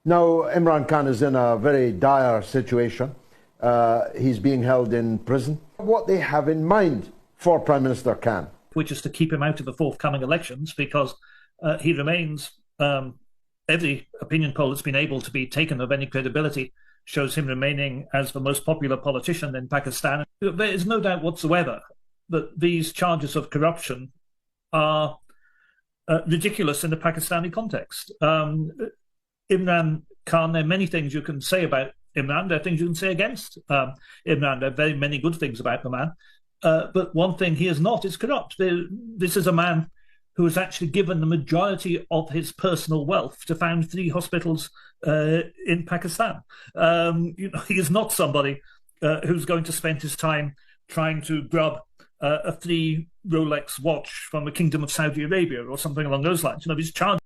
Now, Imran Khan is in a very dire situation. He's being held in prison. What they have in mind for Prime Minister Khan? Which is to keep him out of the forthcoming elections, because he remains, every opinion poll that's been able to be taken of any credibility shows him remaining as the most popular politician in Pakistan. There is no doubt whatsoever that these charges of corruption are ridiculous in the Pakistani context. Imran Khan, there are many things you can say about Imran. There are things you can say against Imran. There are very many good things about the man. But one thing he is not is corrupt. This is a man who has actually given the majority of his personal wealth to found 3 hospitals in Pakistan. He is not somebody who's going to spend his time trying to grab a 3 Rolex watch from the Kingdom of Saudi Arabia or something along those lines. These charges